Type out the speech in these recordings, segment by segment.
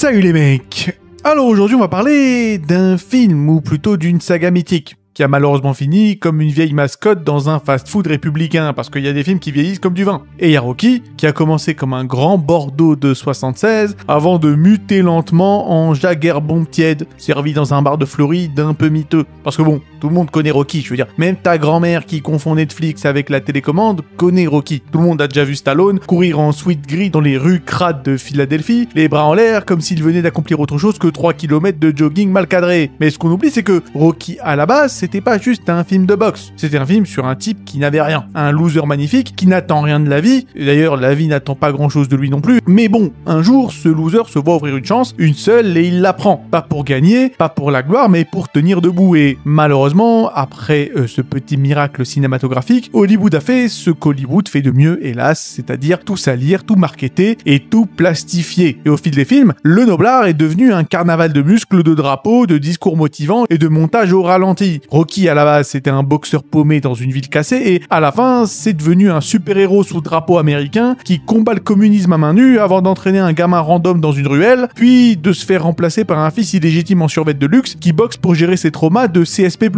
Salut les mecs. Alors aujourd'hui on va parler d'un film, ou plutôt d'une saga mythique, qui a malheureusement fini comme une vieille mascotte dans un fast-food républicain, parce qu'il y a des films qui vieillissent comme du vin. Et il y a Rocky, qui a commencé comme un grand Bordeaux de 76, avant de muter lentement en Jagerbomb tiède, servi dans un bar de Floride un peu miteux. Parce que bon, tout le monde connaît Rocky, je veux dire, même ta grand-mère qui confond Netflix avec la télécommande connaît Rocky. Tout le monde a déjà vu Stallone courir en sweat gris dans les rues crades de Philadelphie, les bras en l'air, comme s'il venait d'accomplir autre chose que 3 km de jogging mal cadré. Mais ce qu'on oublie, c'est que Rocky, à la base, c'était pas juste un film de boxe, c'était un film sur un type qui n'avait rien, un loser magnifique qui n'attend rien de la vie, et d'ailleurs la vie n'attend pas grand chose de lui non plus, mais bon, un jour ce loser se voit offrir une chance, une seule, et il la prend, pas pour gagner, pas pour la gloire, mais pour tenir debout. Et malheureusement, après ce petit miracle cinématographique, Hollywood a fait ce qu'Hollywood fait de mieux, hélas, c'est-à-dire tout salir, tout marketer et tout plastifier. Et au fil des films, le noblard est devenu un carnaval de muscles, de drapeaux, de discours motivants et de montage au ralenti. Rocky, à la base, c'était un boxeur paumé dans une ville cassée, et à la fin, c'est devenu un super-héros sous drapeau américain qui combat le communisme à main nue avant d'entraîner un gamin random dans une ruelle, puis de se faire remplacer par un fils illégitime en survêt de luxe qui boxe pour gérer ses traumas de CSP+.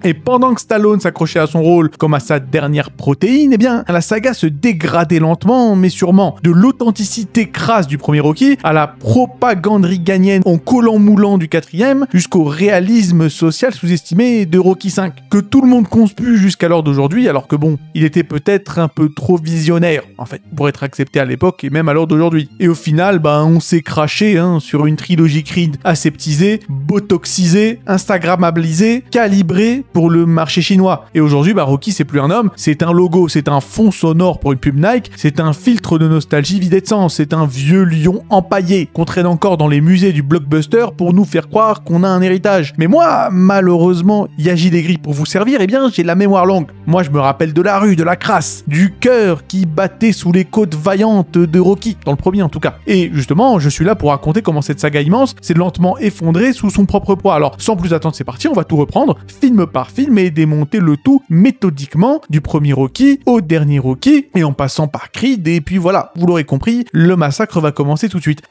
Et pendant que Stallone s'accrochait à son rôle comme à sa dernière protéine, eh bien, la saga se dégradait lentement, mais sûrement, de l'authenticité crasse du premier Rocky à la propagande reaganienne en collant-moulant du quatrième, jusqu'au réalisme social sous-estimé de Rocky V, que tout le monde conspue jusqu'à l'heure d'aujourd'hui, alors que bon, il était peut-être un peu trop visionnaire, en fait, pour être accepté à l'époque et même à l'heure d'aujourd'hui. Et au final, on s'est craché sur une trilogie Creed aseptisée, botoxisée, instagrammabilisée, calibrée pour le marché chinois. Et aujourd'hui, Rocky, c'est plus un homme, c'est un logo, c'est un fond sonore pour une pub Nike, c'est un filtre de nostalgie vidé de sens, c'est un vieux lion empaillé qu'on traîne encore dans les musées du blockbuster pour nous faire croire qu'on a un héritage. Mais moi, malheureusement, Yagi des gris pour vous servir, j'ai la mémoire longue. Moi, je me rappelle de la rue, de la crasse, du cœur qui battait sous les côtes vaillantes de Rocky, dans le premier en tout cas. Et justement, je suis là pour raconter comment cette saga immense s'est lentement effondrée sous son propre poids. Alors, sans plus attendre, c'est parti, on va tout reprendre, film par film, et démonter le tout méthodiquement, du premier Rocky au dernier Rocky, et en passant par Creed, et puis voilà, vous l'aurez compris, le massacre va commencer tout de suite.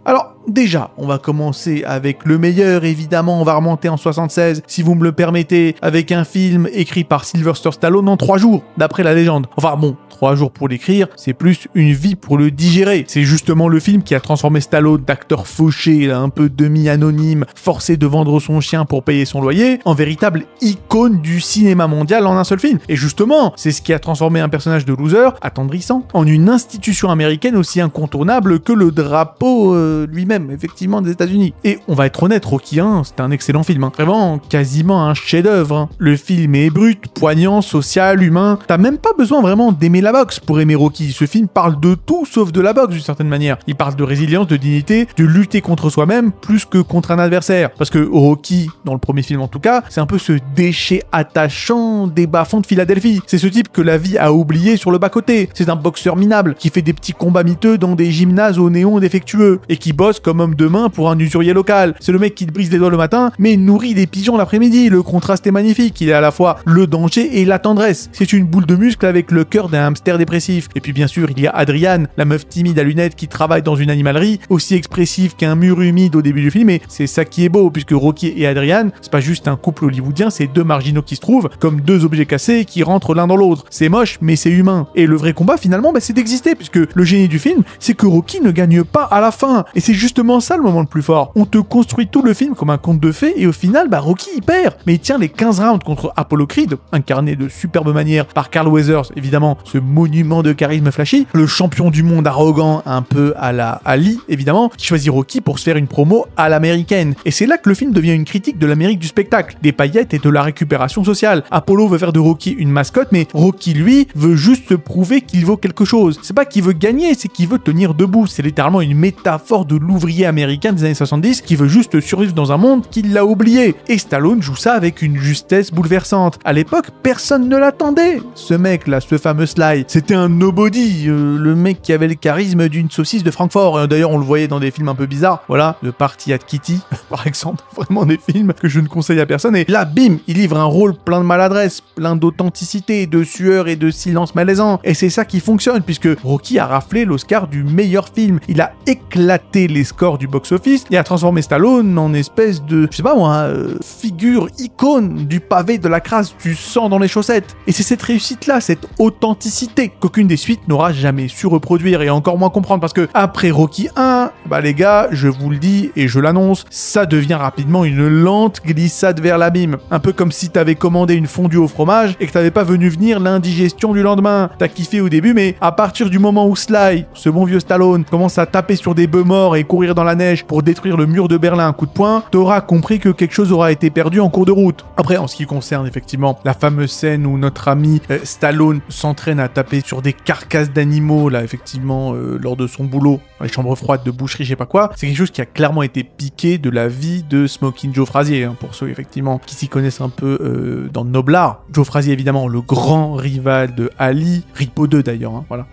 Alors, déjà, on va commencer avec le meilleur, évidemment, on va remonter en 76, si vous me le permettez, avec un film écrit par Sylvester Stallone en 3 jours, d'après la légende. Enfin bon, 3 jours pour l'écrire, c'est plus une vie pour le digérer. C'est justement le film qui a transformé Stallone d'acteur fauché, un peu demi-anonyme, forcé de vendre son chien pour payer son loyer, en véritable icône du cinéma mondial en un seul film. Et justement, c'est ce qui a transformé un personnage de loser, attendrissant, en une institution américaine aussi incontournable que le drapeau lui-même, effectivement, des États-Unis. Et on va être honnête, Rocky 1, c'est un excellent film, vraiment quasiment un chef-d'œuvre. Le film est brut, poignant, social, humain. T'as même pas besoin vraiment d'aimer la boxe pour aimer Rocky. Ce film parle de tout sauf de la boxe d'une certaine manière. Il parle de résilience, de dignité, de lutter contre soi-même plus que contre un adversaire. Parce que Rocky, dans le premier film en tout cas, c'est un peu ce déchet attachant des bas-fonds de Philadelphie. C'est ce type que la vie a oublié sur le bas-côté. C'est un boxeur minable qui fait des petits combats miteux dans des gymnases au néon défectueux et qui bosse comme homme de main pour un usurier local. C'est le mec qui te brise les doigts le matin, mais nourrit des pigeons l'après-midi. Le contraste est magnifique. Il est à la fois le danger et la tendresse. C'est une boule de muscle avec le cœur d'un hamster dépressif. Et puis bien sûr, il y a Adrian, la meuf timide à lunettes qui travaille dans une animalerie, aussi expressive qu'un mur humide au début du film. Et c'est ça qui est beau, puisque Rocky et Adrian, c'est pas juste un couple hollywoodien, c'est deux marginaux qui se trouvent comme deux objets cassés qui rentrent l'un dans l'autre. C'est moche, mais c'est humain. Et le vrai combat, finalement, c'est d'exister, puisque le génie du film, c'est que Rocky ne gagne pas à la fin. Et c'est justement ça le moment le plus fort. On te construit tout le film comme un conte de fées, et au final, Rocky il perd. Mais il tient les 15 rounds contre Apollo Creed, incarné de superbe manière par Carl Weathers, évidemment, ce monument de charisme flashy, le champion du monde arrogant, un peu à la Ali, évidemment, qui choisit Rocky pour se faire une promo à l'américaine. Et c'est là que le film devient une critique de l'Amérique du spectacle, des paillettes et de la récupération sociale. Apollo veut faire de Rocky une mascotte, mais Rocky, lui, veut juste prouver qu'il vaut quelque chose. C'est pas qu'il veut gagner, c'est qu'il veut tenir debout. C'est littéralement une métaphore de l'ouverture ouvrier américain des années 70 qui veut juste survivre dans un monde qui l'a oublié. Et Stallone joue ça avec une justesse bouleversante. À l'époque, personne ne l'attendait. Ce mec là, ce fameux Sly, c'était un nobody, le mec qui avait le charisme d'une saucisse de Francfort. D'ailleurs, on le voyait dans des films un peu bizarres. Voilà, The Party at Kitty, par exemple. Vraiment des films que je ne conseille à personne. Et là, bim, il livre un rôle plein de maladresse, plein d'authenticité, de sueur et de silence malaisant. Et c'est ça qui fonctionne, puisque Rocky a raflé l'Oscar du meilleur film. Il a éclaté les scores du box-office et a transformé Stallone en espèce de, je sais pas moi, figure icône du pavé, de la crasse, du sang dans les chaussettes. Et c'est cette réussite-là, cette authenticité, qu'aucune des suites n'aura jamais su reproduire et encore moins comprendre, parce que après Rocky 1, bah les gars, je vous le dis et je l'annonce, ça devient rapidement une lente glissade vers l'abîme. Un peu comme si t'avais commandé une fondue au fromage et que t'avais pas venu venir l'indigestion du lendemain. T'as kiffé au début, mais à partir du moment où Sly, ce bon vieux Stallone, commence à taper sur des bœufs morts et courir dans la neige pour détruire le mur de Berlin à un coup de poing, t'auras compris que quelque chose aura été perdu en cours de route. Après, en ce qui concerne effectivement la fameuse scène où notre ami Stallone s'entraîne à taper sur des carcasses d'animaux, là, effectivement, lors de son boulot, dans les chambres froides de boucherie, je sais pas quoi, c'est quelque chose qui a clairement été piqué de la vie de Smoking Joe Frazier, hein, pour ceux, effectivement, qui s'y connaissent un peu dans Noblard. Joe Frazier, évidemment, le grand rival de Ali, Ripo 2 d'ailleurs, hein, voilà.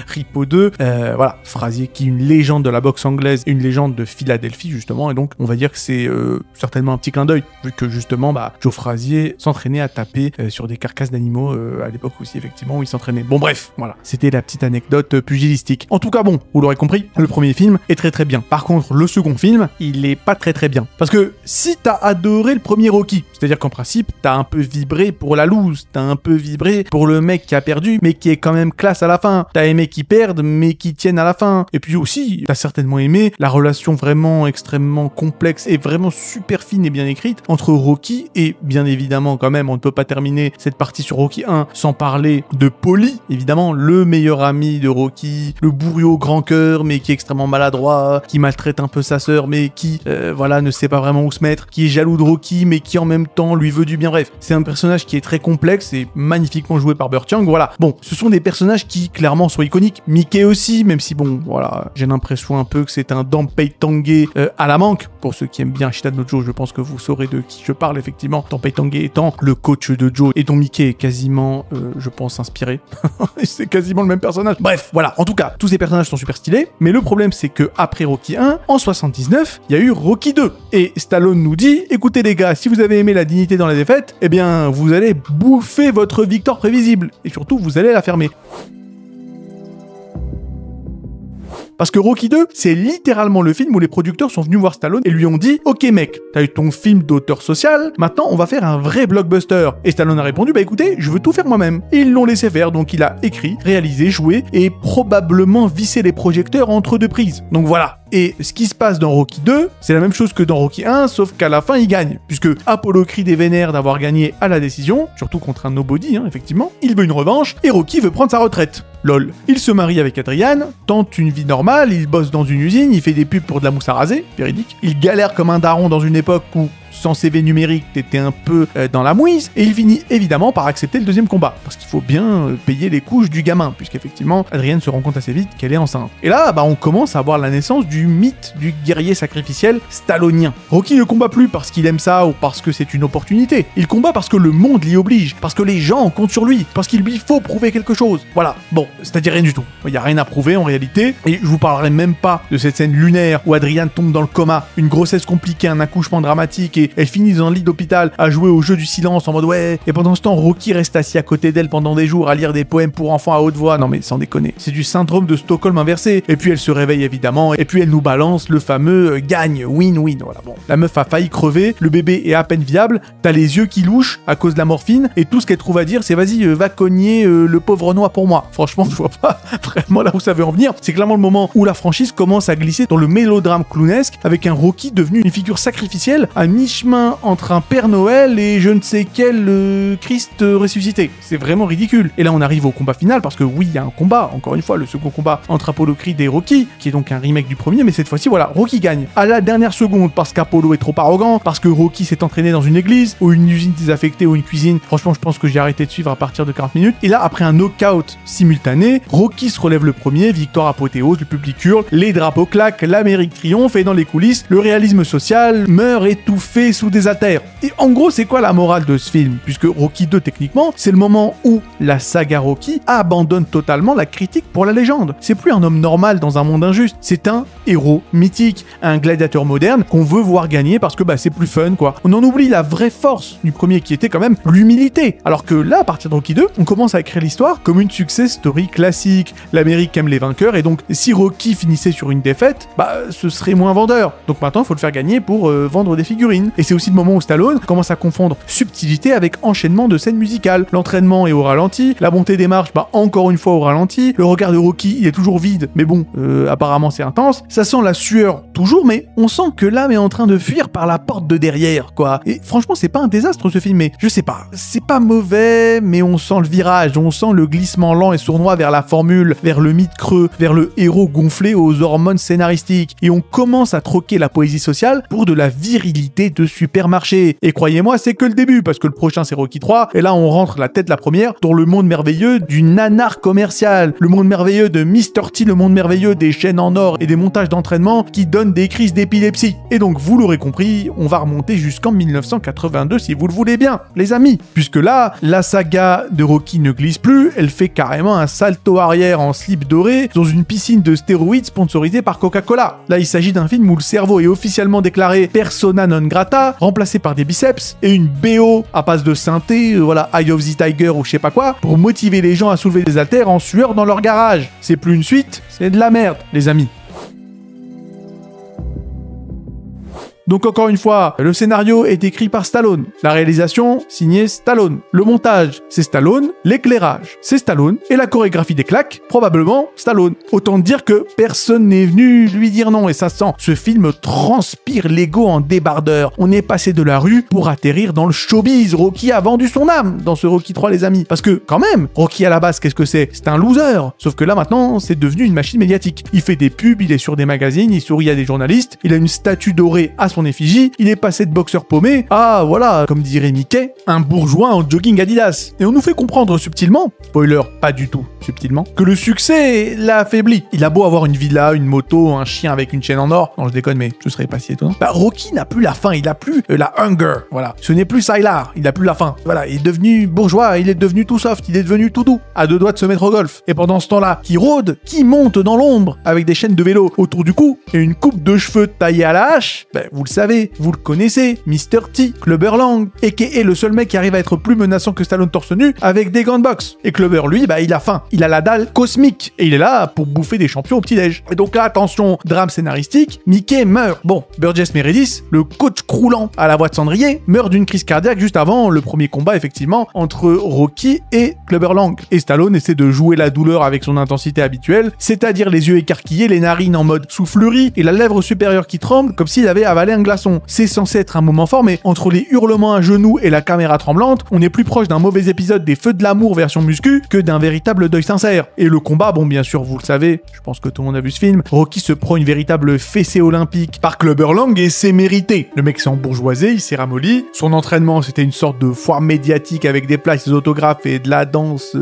Ripo 2, voilà, Frazier qui est une légende de la boxe anglaise, une légende de Philadelphie, justement, et donc, on va dire que c'est certainement un petit clin d'œil, vu que, justement, bah, Joe Frazier s'entraînait à taper sur des carcasses d'animaux à l'époque aussi, effectivement, où il s'entraînait. Bon, bref, voilà, c'était la petite anecdote pugilistique. En tout cas, bon, vous l'aurez compris, le premier film est très très bien. Par contre, le second film, il est pas très très bien. Parce que si t'as adoré le premier Rocky, c'est-à-dire qu'en principe, t'as un peu vibré pour la loose, t'as un peu vibré pour le mec qui a perdu, mais qui est quand même classe à la fin. T'as aimé qu'il perde, mais qui tienne à la fin. Et puis aussi, t'as certainement aimé la relation vraiment extrêmement complexe et vraiment super fine et bien écrite entre Rocky et, bien évidemment, quand même, on ne peut pas terminer cette partie sur Rocky 1 sans parler de Paulie, évidemment, le meilleur ami de Rocky, le bourriot au grand cœur, mais qui est extrêmement maladroit, qui maltraite un peu sa sœur, mais qui, voilà, ne sait pas vraiment où se mettre, qui est jaloux de Rocky, mais qui en même temps lui veut du bien. Bref, c'est un personnage qui est très complexe et magnifiquement joué par Burt Young. Voilà. Bon, ce sont des personnages qui, clairement, sont iconiques. Mickey aussi, même si, bon, voilà, j'ai l'impression un peu que c'est un Dampei Tanguay à la manque. Pour ceux qui aiment bien Ashita no Joe, je pense que vous saurez de qui je parle, effectivement. Dampei Tanguay étant le coach de Joe et dont Mickey est quasiment, je pense, inspiré. C'est quasiment le même personnage. Bref, voilà. En tout cas, tous ces personnages sont super stylés, mais le problème, c'est que après Rocky 1, en 79, il y a eu Rocky 2. Et Stallone nous dit, écoutez les gars, si vous avez aimé la dignité dans la défaite, eh bien, vous allez bouffer votre victoire prévisible. Et surtout, vous allez la fermer. Parce que Rocky 2, c'est littéralement le film où les producteurs sont venus voir Stallone et lui ont dit « Ok mec, t'as eu ton film d'auteur social, maintenant on va faire un vrai blockbuster. » Et Stallone a répondu « Bah écoutez, je veux tout faire moi-même. » Et ils l'ont laissé faire, donc il a écrit, réalisé, joué et probablement vissé les projecteurs entre deux prises. Donc voilà. Et ce qui se passe dans Rocky 2, c'est la même chose que dans Rocky 1, sauf qu'à la fin il gagne. Puisque Apollo Creed est vénère d'avoir gagné à la décision, surtout contre un nobody, hein, effectivement. Il veut une revanche et Rocky veut prendre sa retraite. Lol. Il se marie avec Adriane, tente une vie normale, il bosse dans une usine, il fait des pubs pour de la mousse à raser, véridique. Il galère comme un daron dans une époque où, sans CV numérique, t'étais un peu dans la mouise, et il finit évidemment par accepter le deuxième combat, parce qu'il faut bien payer les couches du gamin, puisqu'effectivement, Adrienne se rend compte assez vite qu'elle est enceinte. Et là, bah, on commence à voir la naissance du mythe du guerrier sacrificiel stallonien. Rocky ne combat plus parce qu'il aime ça ou parce que c'est une opportunité, il combat parce que le monde l'y oblige, parce que les gens comptent sur lui, parce qu'il lui faut prouver quelque chose. Voilà, bon, c'est-à-dire rien du tout. Il n'y a rien à prouver en réalité, et je vous parlerai même pas de cette scène lunaire où Adrienne tombe dans le coma, une grossesse compliquée, un accouchement dramatique, et elle finit dans le lit d'hôpital à jouer au jeu du silence en mode ouais, et pendant ce temps Rocky reste assis à côté d'elle pendant des jours à lire des poèmes pour enfants à haute voix. Non mais sans déconner, c'est du syndrome de Stockholm inversé. Et puis elle se réveille évidemment, et puis elle nous balance le fameux gagne, win-win. Voilà, bon, la meuf a failli crever, le bébé est à peine viable, t'as les yeux qui louchent à cause de la morphine, et tout ce qu'elle trouve à dire c'est vas-y va cogner le pauvre Renoir pour moi. Franchement je vois pas vraiment là où ça veut en venir. C'est clairement le moment où la franchise commence à glisser dans le mélodrame clownesque avec un Rocky devenu une figure sacrificielle à mi mi-chemin entre un Père Noël et je ne sais quel Christ ressuscité. C'est vraiment ridicule. Et là, on arrive au combat final, parce que oui, il y a un combat, encore une fois, le second combat entre Apollo Creed et Rocky, qui est donc un remake du premier, mais cette fois-ci, voilà, Rocky gagne. À la dernière seconde, parce qu'Apollo est trop arrogant, parce que Rocky s'est entraîné dans une église, ou une usine désaffectée, ou une cuisine. Franchement, je pense que j'ai arrêté de suivre à partir de 40 minutes. Et là, après un knockout simultané, Rocky se relève le premier, victoire apothéose, le public hurle, les drapeaux claquent, l'Amérique triomphe, et dans les coulisses, le réalisme social meurt étouffé sous des haltères. Et en gros, c'est quoi la morale de ce film? Puisque Rocky 2, techniquement, c'est le moment où la saga Rocky abandonne totalement la critique pour la légende. C'est plus un homme normal dans un monde injuste, c'est un héros mythique, un gladiateur moderne qu'on veut voir gagner parce que c'est plus fun, quoi. On en oublie la vraie force du premier qui était quand même l'humilité. Alors que là, à partir de Rocky 2, on commence à écrire l'histoire comme une success story classique. L'Amérique aime les vainqueurs, et donc si Rocky finissait sur une défaite, ce serait moins vendeur. Donc maintenant, il faut le faire gagner pour vendre des figurines. Et c'est aussi le moment où Stallone commence à confondre subtilité avec enchaînement de scènes musicales. L'entraînement est au ralenti, la montée des marches, encore une fois au ralenti, le regard de Rocky, il est toujours vide, mais bon, apparemment c'est intense. Ça sent la sueur toujours, mais on sent que l'âme est en train de fuir par la porte de derrière, quoi. Et franchement, c'est pas un désastre ce film, mais je sais pas, c'est pas mauvais, mais on sent le virage, on sent le glissement lent et sournois vers la formule, vers le mythe creux, vers le héros gonflé aux hormones scénaristiques. Et on commence à troquer la poésie sociale pour de la virilité de supermarché. Et croyez-moi, c'est que le début, parce que le prochain c'est Rocky 3, et là on rentre la tête la première dans le monde merveilleux du nanar commercial, le monde merveilleux de Mr. T, le monde merveilleux des chaînes en or et des montages d'entraînement qui donnent des crises d'épilepsie. Et donc vous l'aurez compris, on va remonter jusqu'en 1982 si vous le voulez bien, les amis. Puisque là, la saga de Rocky ne glisse plus, elle fait carrément un salto arrière en slip doré dans une piscine de stéroïdes sponsorisée par Coca-Cola. Là, il s'agit d'un film où le cerveau est officiellement déclaré persona non grata, remplacé par des biceps et une BO à base de synthé, Eye of the Tiger ou je sais pas quoi, pour motiver les gens à soulever des haltères en sueur dans leur garage. C'est plus une suite, c'est de la merde, les amis. Donc encore une fois, le scénario est écrit par Stallone, la réalisation signée Stallone, le montage c'est Stallone, l'éclairage c'est Stallone, et la chorégraphie des claques, probablement Stallone. Autant dire que personne n'est venu lui dire non, et ça sent. Ce film transpire l'ego en débardeur. On est passé de la rue pour atterrir dans le showbiz. Rocky a vendu son âme dans ce Rocky 3, les amis. Parce que quand même, Rocky à la base, qu'est-ce que c'est? C'est un loser. Sauf que là maintenant, c'est devenu une machine médiatique. Il fait des pubs, il est sur des magazines, il sourit à des journalistes, il a une statue dorée à son effigie, il est passé de boxeur paumé à, comme dirait Mickey, un bourgeois en jogging Adidas. Et on nous fait comprendre subtilement, spoiler, pas du tout subtilement, que le succès l'a affaibli. Il a beau avoir une villa, une moto, un chien avec une chaîne en or, non je déconne mais ce serait pas si étonnant. Rocky n'a plus la faim, il a plus la hunger, Ce n'est plus Sylar, il a plus la faim. Il est devenu bourgeois, il est devenu tout soft, il est devenu tout doux, à deux doigts de se mettre au golf. Et pendant ce temps-là, qui rôde, qui monte dans l'ombre, avec des chaînes de vélo autour du cou, et une coupe de cheveux taillée à la hache, vous le savez, vous le connaissez, Mr. T, Clubber Lang, a.k.a. le seul mec qui arrive à être plus menaçant que Stallone torse nu avec des gants de boxe. Et Clubber, lui, il a faim, il a la dalle cosmique, et il est là pour bouffer des champions au petit-déj. Et donc là, attention, drame scénaristique, Mickey meurt. Bon, Burgess Meredith, le coach croulant à la voix de cendrier, meurt d'une crise cardiaque juste avant le premier combat, effectivement, entre Rocky et Clubber Lang. Et Stallone essaie de jouer la douleur avec son intensité habituelle, c'est-à-dire les yeux écarquillés, les narines en mode soufflerie, et la lèvre supérieure qui tremble comme s'il avait avalé un glaçon. C'est censé être un moment fort, mais entre les hurlements à genoux et la caméra tremblante, on est plus proche d'un mauvais épisode des Feux de l'amour version muscu que d'un véritable deuil sincère. Et le combat, bien sûr, vous le savez, je pense que tout le monde a vu ce film, Rocky se prend une véritable fessée olympique par Clubber Lang et c'est mérité. Le mec s'est embourgeoisé, il s'est ramolli, son entraînement c'était une sorte de foire médiatique avec des plaques, des autographes et de la danse,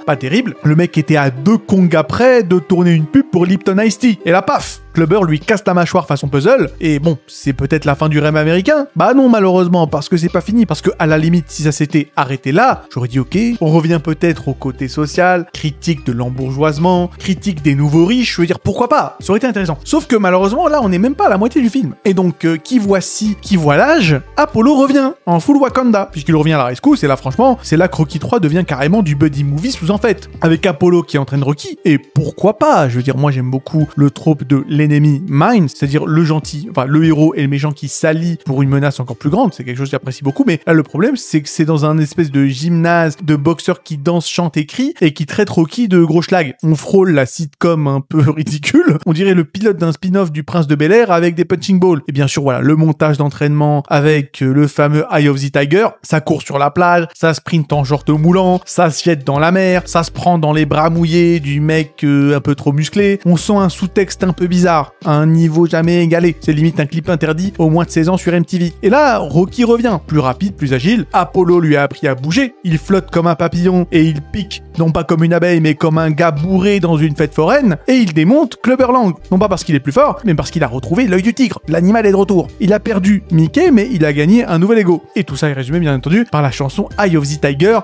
pas terrible. Le mec était à 2 congas près de tourner une pub pour Lipton Ice Tea. Et là, paf, Clubber lui casse la mâchoire façon puzzle, et c'est peut-être la fin du rêve américain. Non, malheureusement, parce que c'est pas fini, parce que à la limite, si ça s'était arrêté là, j'aurais dit ok, on revient peut-être au côté social, critique de l'embourgeoisement, critique des nouveaux riches, je veux dire, pourquoi pas, ça aurait été intéressant. Sauf que malheureusement, là, on n'est même pas à la moitié du film. Et donc, qui voit l'âge, Apollo revient, en full Wakanda, puisqu'il revient à la rescousse, et là, franchement, c'est là que Rocky 3 devient carrément du buddy movie sous en fait, avec Apollo qui entraîne Rocky, et pourquoi pas, je veux dire, moi j'aime beaucoup le trope de l'ennemi mine, c'est-à-dire le gentil, enfin le héros et le méchant qui s'allient pour une menace encore plus grande. C'est quelque chose que j'apprécie beaucoup, mais là le problème c'est que c'est dans un espèce de gymnase de boxeurs qui dansent, chantent et crient et qui traitent Rocky de gros schlag. On frôle la sitcom un peu ridicule, on dirait le pilote d'un spin-off du Prince de Bel-Air avec des punching balls. Et bien sûr voilà, le montage d'entraînement avec le fameux Eye of the Tiger, ça court sur la plage, ça sprint en short moulant, ça se jette dans la mer, ça se prend dans les bras mouillés du mec un peu trop musclé. On sent un sous-texte un peu bizarre, à un niveau jamais égalé. C'est limite un clip interdit au moins de 16 ans sur MTV. Et là, Rocky revient, plus rapide, plus agile. Apollo lui a appris à bouger. Il flotte comme un papillon et il pique, non pas comme une abeille, mais comme un gars bourré dans une fête foraine. Et il démonte Clubber Lang. Non pas parce qu'il est plus fort, mais parce qu'il a retrouvé l'œil du tigre. L'animal est de retour. Il a perdu Mickey, mais il a gagné un nouvel ego. Et tout ça est résumé, bien entendu, par la chanson Eye of the Tiger.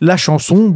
La chanson,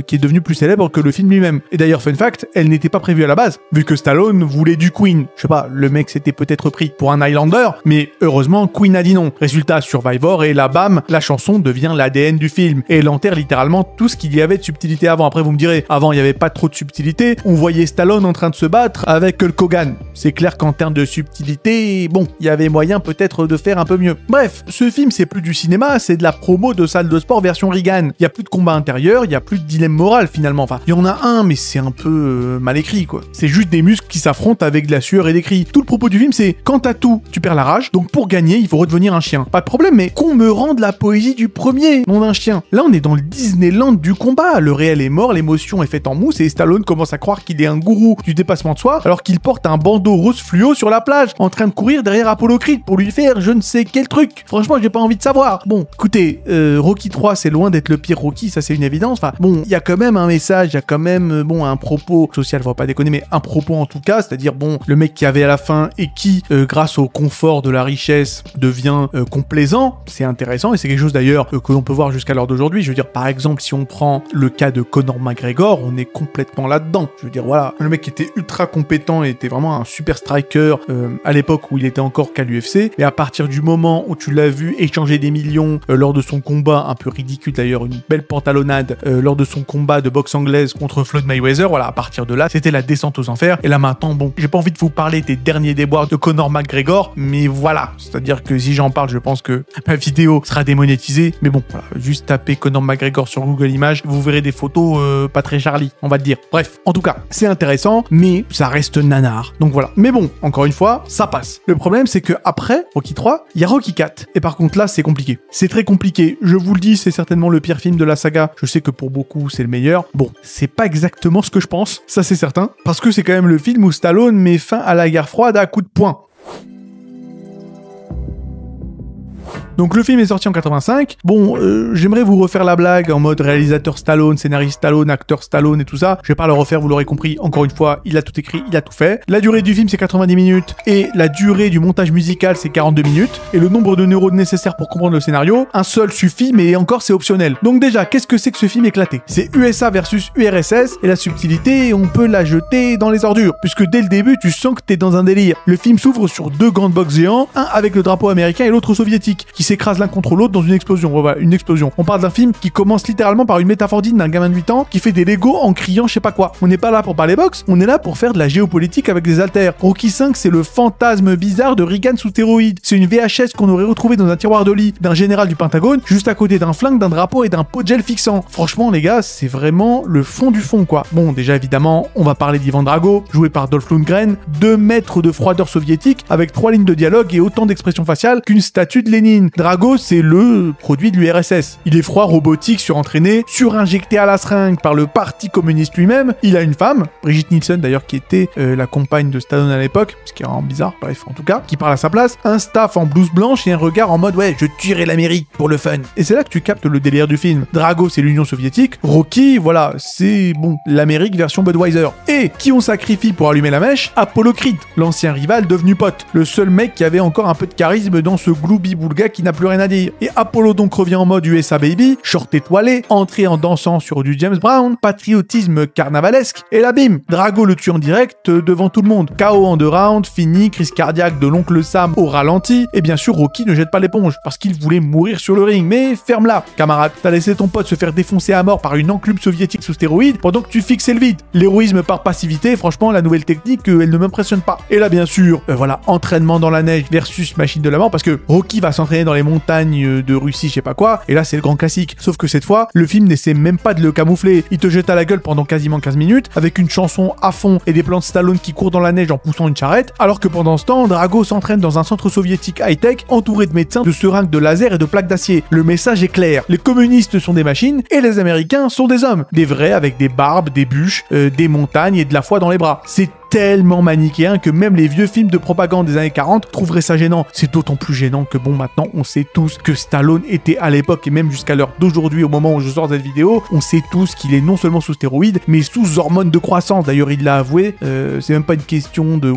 qui est devenue plus célèbre que le film lui-même. Et d'ailleurs, fun fact, elle n'était pas prévue à la base, vu que Stallone voulait du Queen. Je sais pas, le mec s'était peut-être pris pour un Highlander, mais heureusement, Queen a dit non. Résultat, Survivor, et là, bam, la chanson devient l'ADN du film. Et elle enterre littéralement tout ce qu'il y avait de subtilité avant. Après, vous me direz, avant, il n'y avait pas trop de subtilité. On voyait Stallone en train de se battre avec Hulk Hogan. C'est clair qu'en termes de subtilité, il y avait moyen peut-être de faire un peu mieux. Bref, ce film, c'est plus du cinéma, c'est de la promo de salle de sport version Reagan. Il y a plus de combat intérieur, il y a plus de dilemme moral finalement. Enfin, il y en a un, mais c'est un peu mal écrit quoi. C'est juste des muscles qui s'affrontent avec de la sueur et des cris. Tout le propos du film, c'est quand t'as tout, tu perds la rage. Donc pour gagner, il faut redevenir un chien. Pas de problème, mais qu'on me rende la poésie du premier, non d'un chien. Là, on est dans le Disneyland du combat. Le réel est mort, l'émotion est faite en mousse et Stallone commence à croire qu'il est un gourou du dépassement de soi, alors qu'il porte un bandeau rose fluo sur la plage, en train de courir derrière Apollo Creed pour lui faire je ne sais quel truc. Franchement, j'ai pas envie de savoir. Bon, écoutez, Rocky 3, c'est loin d'être le pire Rocky, ça c'est une évidence. Enfin, il y a quand même un message, il y a quand même, un propos social, faut pas déconner, mais un propos en tout cas, c'est-à-dire, le mec qui avait à la fin et qui, grâce au confort de la richesse, devient complaisant, c'est intéressant et c'est quelque chose d'ailleurs que l'on peut voir jusqu'à l'heure d'aujourd'hui. Je veux dire, par exemple, si on prend le cas de Conor McGregor, on est complètement là-dedans. Je veux dire, voilà, le mec était ultra compétent et était vraiment un super striker à l'époque où il était encore qu'à l'UFC, et à partir du moment où tu l'as vu échanger des millions lors de son combat, un peu ridicule d'ailleurs, une belle pantalonnade, lors de son combat de boxe anglaise contre Floyd Mayweather, voilà, à partir de là, c'était la descente aux enfers. Et là maintenant, j'ai pas envie de vous parler des derniers déboires de Conor McGregor, mais voilà, c'est-à-dire que si j'en parle, je pense que ma vidéo sera démonétisée, mais voilà, juste tapez Conor McGregor sur Google Images, vous verrez des photos pas très Charlie, on va te dire. Bref, en tout cas, c'est intéressant, mais ça reste nanar. Donc voilà. Mais encore une fois, ça passe. Le problème, c'est que après Rocky 3, il y a Rocky 4. Et par contre là, c'est compliqué. C'est très compliqué. Je vous le dis, c'est certainement le pire film de la saga. Je sais que pour beaucoup, c'est le meilleur. C'est pas exactement ce que je pense, ça c'est certain, parce que c'est quand même le film où Stallone met fin à la guerre froide à coups de poing. Donc le film est sorti en 85. J'aimerais vous refaire la blague en mode réalisateur Stallone, scénariste Stallone, acteur Stallone et tout ça. Je vais pas le refaire, vous l'aurez compris. Encore une fois, il a tout écrit, il a tout fait. La durée du film, c'est 90 minutes. Et la durée du montage musical, c'est 42 minutes. Et le nombre de neurones nécessaires pour comprendre le scénario, un seul suffit, mais encore c'est optionnel. Donc déjà, qu'est-ce que c'est que ce film éclaté? C'est USA versus URSS, et la subtilité, on peut la jeter dans les ordures. Puisque dès le début, tu sens que t'es dans un délire. Le film s'ouvre sur deux grands box géants, un avec le drapeau américain et l'autre soviétique, qui s'écrasent l'un contre l'autre dans une explosion. Voilà, une explosion. On parle d'un film qui commence littéralement par une métaphore digne d'un gamin de 8 ans qui fait des Legos en criant je sais pas quoi. On n'est pas là pour parler boxe, on est là pour faire de la géopolitique avec des haltères. Rocky 5, c'est le fantasme bizarre de Reagan sous stéroïdes. C'est une VHS qu'on aurait retrouvée dans un tiroir de lit d'un général du Pentagone, juste à côté d'un flingue, d'un drapeau et d'un pot de gel fixant. Franchement, les gars, c'est vraiment le fond du fond, quoi. Déjà, évidemment, on va parler d'Ivan Drago, joué par Dolph Lundgren, 2 mètres de froideur soviétique, avec 3 lignes de dialogue et autant d'expressions faciales qu'une statue de Lénine. Drago, c'est le produit de l'URSS. Il est froid, robotique, surentraîné, surinjecté à la seringue par le parti communiste lui-même. Il a une femme, Brigitte Nielsen d'ailleurs, qui était la compagne de Stallone à l'époque, ce qui est vraiment bizarre, bref, en tout cas, qui parle à sa place, un staff en blouse blanche et un regard en mode ouais, je tuerai l'Amérique pour le fun. Et c'est là que tu captes le délire du film. Drago, c'est l'Union soviétique, Rocky, voilà, c'est l'Amérique version Budweiser. Et qui on sacrifie pour allumer la mèche? Apollo Creed, l'ancien rival devenu pote, le seul mec qui avait encore un peu de charisme dans ce gloubi-boulga qui n'a plus rien à dire. Et Apollo donc revient en mode USA Baby, short étoilé, entrée en dansant sur du James Brown, patriotisme carnavalesque, et là bim, Drago le tue en direct devant tout le monde. KO en 2 rounds, fini, crise cardiaque de l'oncle Sam au ralenti, et bien sûr Rocky ne jette pas l'éponge, parce qu'il voulait mourir sur le ring, mais ferme-la, camarade, t'as laissé ton pote se faire défoncer à mort par une enclume soviétique sous stéroïdes pendant que tu fixais le vide. L'héroïsme par passivité, franchement, la nouvelle technique, elle ne m'impressionne pas. Et là, bien sûr, voilà, entraînement dans la neige versus machine de la mort, parce que Rocky va s'entraîner dans les montagnes de Russie, je sais pas quoi, et là, c'est le grand classique. Sauf que cette fois, le film n'essaie même pas de le camoufler. Il te jette à la gueule pendant quasiment 15 minutes, avec une chanson à fond et des plans de Stallone qui courent dans la neige en poussant une charrette, alors que pendant ce temps, Drago s'entraîne dans un centre soviétique high-tech, entouré de médecins, de seringues de laser et de plaques d'acier. Le message est clair. Les communistes sont des machines, et les Américains sont des hommes. Des vrais avec des barbes, des bûches, des montagnes et de la foi dans les bras. C'est tellement manichéen que même les vieux films de propagande des années 40 trouveraient ça gênant. C'est d'autant plus gênant que bon, maintenant on sait tous que Stallone était à l'époque et même jusqu'à l'heure d'aujourd'hui au moment où je sors cette vidéo, on sait tous qu'il est non seulement sous stéroïdes mais sous hormones de croissance. D'ailleurs il l'a avoué, c'est même pas une question de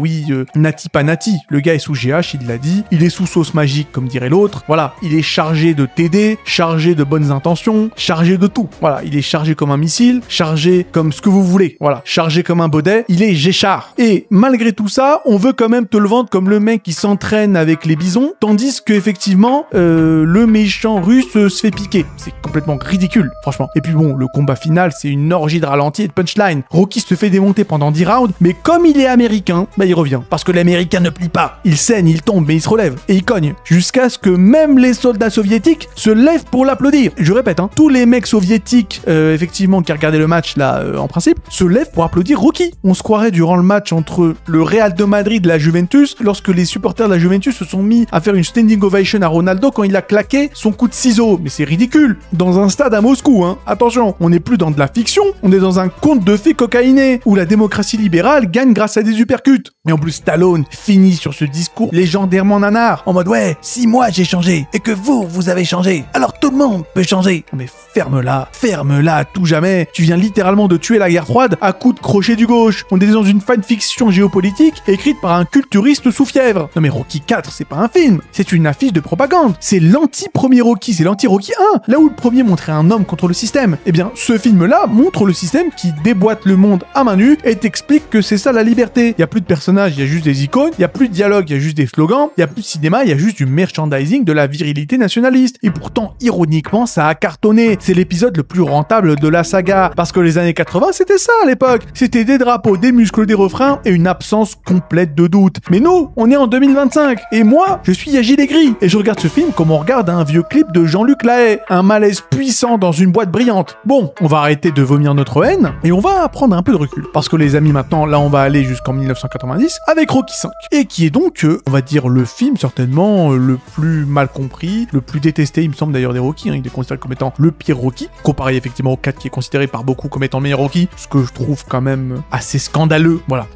nati pas nati. Le gars est sous GH, il l'a dit, il est sous sauce magique comme dirait l'autre. Voilà, il est chargé de t'aider, chargé de bonnes intentions, chargé de tout. Voilà, il est chargé comme un missile, chargé comme ce que vous voulez. Voilà, chargé comme un baudet, il est Géchard. Et malgré tout ça, on veut quand même te le vendre comme le mec qui s'entraîne avec les bisons, tandis que effectivement, le méchant russe se fait piquer. C'est complètement ridicule, franchement. Et puis bon, le combat final, c'est une orgie de ralenti et de punchline. Rocky se fait démonter pendant 10 rounds, mais comme il est américain, bah il revient. Parce que l'américain ne plie pas. Il saigne, il tombe, mais il se relève. Et il cogne. Jusqu'à ce que même les soldats soviétiques se lèvent pour l'applaudir. Je répète, hein, tous les mecs soviétiques, effectivement, qui regardaient le match, là, en principe, se lèvent pour applaudir Rocky. On se croirait durant le match entre le Real de Madrid et la Juventus, lorsque les supporters de la Juventus se sont mis à faire une standing ovation à Ronaldo quand il a claqué son coup de ciseau. Mais c'est ridicule. Dans un stade à Moscou, hein. Attention, on n'est plus dans de la fiction, on est dans un conte de fées cocaïné, où la démocratie libérale gagne grâce à des uppercuts. Et en plus, Stallone finit sur ce discours légendairement nanar, en mode ouais, si moi j'ai changé, et que vous avez changé, alors tout le monde peut changer. Mais ferme-la à tout jamais. Tu viens littéralement de tuer la guerre froide à coups de crochet du gauche. On est dans une fanfiction géopolitique écrite par un culturiste sous fièvre. Non mais Rocky 4, c'est pas un film, c'est une affiche de propagande. C'est l'anti-premier Rocky, c'est l'anti-Rocky 1, là où le premier montrait un homme contre le système. Eh bien, ce film-là montre le système qui déboîte le monde à main nue et t'explique que c'est ça la liberté. Il y a plus de personnages, il y a juste des icônes, il y a plus de dialogue, il y a juste des slogans, il y a plus de cinéma, il y a juste du merchandising de la virilité nationaliste. Et pourtant, ironiquement, ça a cartonné. C'est l'épisode le plus rentable de la saga. Parce que les années 80, c'était ça à l'époque. C'était des drapeaux, des muscles, des refrains et une absence complète de doute. Mais nous, on est en 2025. Et moi, je suis Agile et Gris. Et je regarde ce film comme on regarde un vieux clip de Jean-Luc Lahaye. Un malaise puissant dans une boîte brillante. Bon, on va arrêter de vomir notre haine et on va prendre un peu de recul. Parce que les amis, maintenant, là, on va aller jusqu'en 1990 avec Rocky V. Et qui est donc, on va dire, le film certainement le plus mal compris, le plus détesté, il me semble d'ailleurs des Rocky. Hein. Il est considéré comme étant le pire Rocky, comparé effectivement au 4 qui est considéré par beaucoup comme étant le meilleur Rocky, ce que je trouve quand même assez scandaleux. Voilà.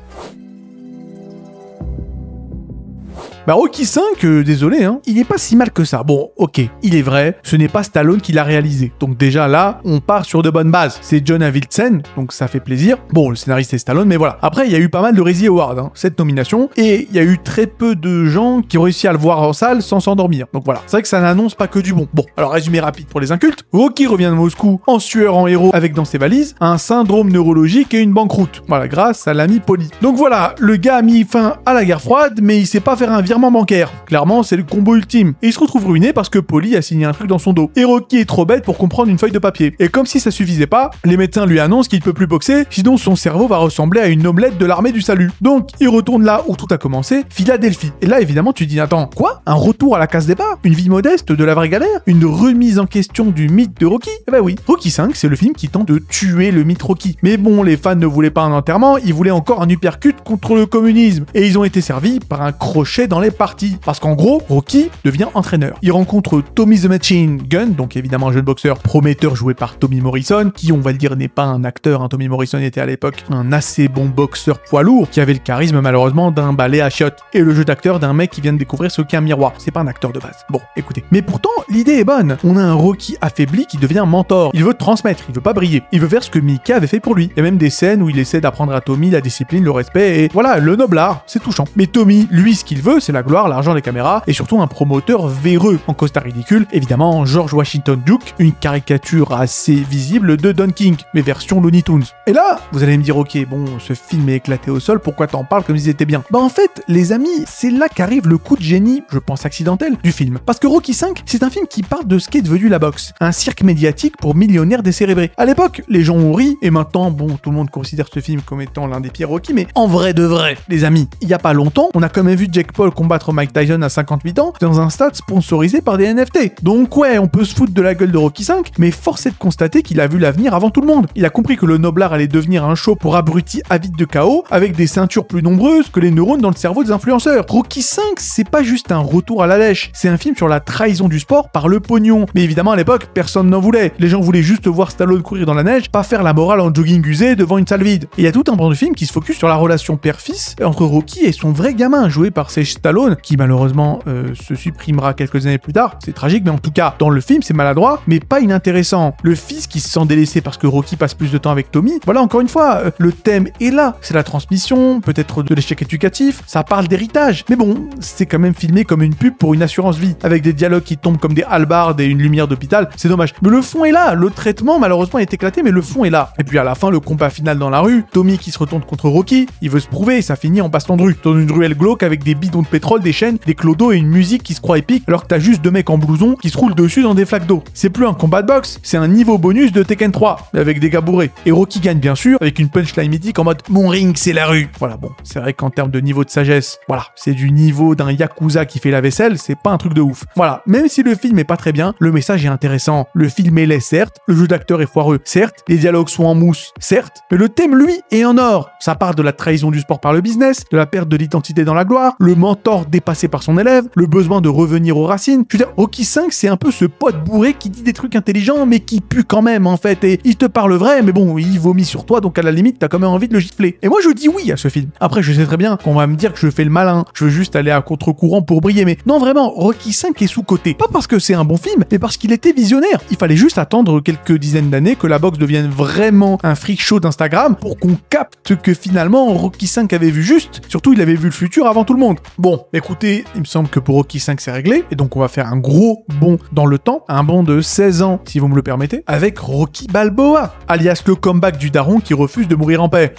Bah Rocky V, désolé, hein, il est pas si mal que ça. Bon, ok, il est vrai, ce n'est pas Stallone qui l'a réalisé. Donc déjà là, on part sur de bonnes bases. C'est John Avildsen, donc ça fait plaisir. Bon, le scénariste c'est Stallone, mais voilà. Après, il y a eu pas mal de Razzie Awards, hein, cette nomination, et il y a eu très peu de gens qui ont réussi à le voir en salle sans s'endormir. Donc voilà, c'est vrai que ça n'annonce pas que du bon. Bon, alors résumé rapide pour les incultes. Rocky revient de Moscou en sueur en héros avec dans ses valises un syndrome neurologique et une banqueroute. Voilà, grâce à l'ami Paulie. Donc voilà, le gars a mis fin à la guerre froide, mais il sait pas faire un virement bancaire. Clairement, c'est le combo ultime. Et il se retrouve ruiné parce que Paulie a signé un truc dans son dos. Et Rocky est trop bête pour comprendre une feuille de papier. Et comme si ça suffisait pas, les médecins lui annoncent qu'il peut plus boxer, sinon son cerveau va ressembler à une omelette de l'armée du salut. Donc, il retourne là où tout a commencé, Philadelphie. Et là, évidemment, tu te dis, attends, quoi? Un retour à la case départ? Une vie modeste de la vraie galère? Une remise en question du mythe de Rocky? Eh ben oui. Rocky V, c'est le film qui tente de tuer le mythe Rocky. Mais bon, les fans ne voulaient pas un enterrement, ils voulaient encore un uppercut contre le communisme. Et ils ont été servis par un crochet dans les parties. Parce qu'en gros, Rocky devient entraîneur. Il rencontre Tommy the Machine Gunn, donc évidemment un jeune boxeur prometteur joué par Tommy Morrison, qui on va le dire n'est pas un acteur, hein. Tommy Morrison était à l'époque un assez bon boxeur poids lourd, qui avait le charisme malheureusement d'un balai à chiottes, et le jeu d'acteur d'un mec qui vient de découvrir ce qu'est un miroir. C'est pas un acteur de base. Bon, écoutez. Mais pourtant, l'idée est bonne. On a un Rocky affaibli qui devient mentor. Il veut transmettre, il veut pas briller. Il veut faire ce que Mickey avait fait pour lui. Il y a même des scènes où il essaie d'apprendre à Tommy la discipline, le respect, et voilà, le noble art, c'est touchant. Mais Tommy, lui, ce qu'il veut, c'est la gloire, l'argent, les caméras, et surtout un promoteur véreux en costard ridicule, évidemment George Washington Duke, une caricature assez visible de Don King, mais version Looney Tunes. Et là, vous allez me dire, ok, bon, ce film est éclaté au sol, pourquoi t'en parles comme s'ils étaient bien? Bah en fait, les amis, c'est là qu'arrive le coup de génie, je pense accidentel, du film. Parce que Rocky V, c'est un film qui parle de ce qu'est devenu la boxe, un cirque médiatique pour millionnaires décérébrés. À l'époque, les gens ont ri, et maintenant, bon, tout le monde considère ce film comme étant l'un des pires Rocky, mais en vrai de vrai, les amis, il y a pas longtemps, on a quand même vu Jake Paul combattre Mike Tyson à 58 ans dans un stade sponsorisé par des NFT. Donc ouais, on peut se foutre de la gueule de Rocky V, mais force est de constater qu'il a vu l'avenir avant tout le monde. Il a compris que le noble art allait devenir un show pour abrutis avides de chaos, avec des ceintures plus nombreuses que les neurones dans le cerveau des influenceurs. Rocky V, c'est pas juste un retour à la lèche, c'est un film sur la trahison du sport par le pognon. Mais évidemment, à l'époque, personne n'en voulait. Les gens voulaient juste voir Stallone courir dans la neige, pas faire la morale en jogging usé devant une salle vide. Et il y a tout un pan du film qui se focus sur la relation père-fils entre Rocky et son vrai gamin, joué par Sage Stallone, qui malheureusement se supprimera quelques années plus tard. C'est tragique, mais en tout cas, dans le film, c'est maladroit, mais pas inintéressant. Le fils qui se sent délaissé parce que Rocky passe plus de temps avec Tommy. Voilà, encore une fois, le thème est là. C'est la transmission, peut-être de l'échec éducatif, ça parle d'héritage. Mais bon, c'est quand même filmé comme une pub pour une assurance vie, avec des dialogues qui tombent comme des hallebardes et une lumière d'hôpital. C'est dommage. Mais le fond est là. Le traitement, malheureusement, est éclaté, mais le fond est là. Et puis à la fin, le combat final dans la rue, Tommy qui se retourne contre Rocky, il veut se prouver et ça finit en baston de rue. Dans une ruelle glauque avec des bidons de pétrole, des chaînes, des clodos et une musique qui se croit épique, alors que t'as juste deux mecs en blouson qui se roulent dessus dans des flaques d'eau. C'est plus un combat de boxe, c'est un niveau bonus de Tekken 3, avec des gars bourrés. Et Rocky gagne bien sûr, avec une punchline mythique en mode « Mon ring, c'est la rue ». Voilà, bon, c'est vrai qu'en termes de niveau de sagesse, voilà, c'est du niveau d'un yakuza qui fait la vaisselle, c'est pas un truc de ouf. Voilà, même si le film est pas très bien, le message est intéressant. Le film est laid, certes, le jeu d'acteur est foireux, certes, les dialogues sont en mousse, certes, mais le thème, lui, est en or. Ça parle de la trahison du sport par le business, de la perte de l'identité dans la gloire, le mentor dépassé par son élève, le besoin de revenir aux racines. Je veux dire, Rocky V, c'est un peu ce pote bourré qui dit des trucs intelligents, mais qui pue quand même, en fait, et il te parle vrai, mais bon, il vomit sur toi, donc à la limite, t'as quand même envie de le gifler. Et moi, je dis oui à ce film. Après, je sais très bien qu'on va me dire que je fais le malin, je veux juste aller à contre-courant pour briller, mais non, vraiment, Rocky V est sous-coté. Pas parce que c'est un bon film, mais parce qu'il était visionnaire. Il fallait juste attendre quelques dizaines d'années que la boxe devienne vraiment un freak show d'Instagram pour qu'on capte que finalement, Rocky V avait vu juste. Surtout, il avait vu le futur avant tout le monde. Bon, écoutez, il me semble que pour Rocky V, c'est réglé, et donc on va faire un gros bond dans le temps, un bond de 16 ans, si vous me le permettez, avec Rocky Balboa, alias le comeback du daron qui refuse de mourir en paix.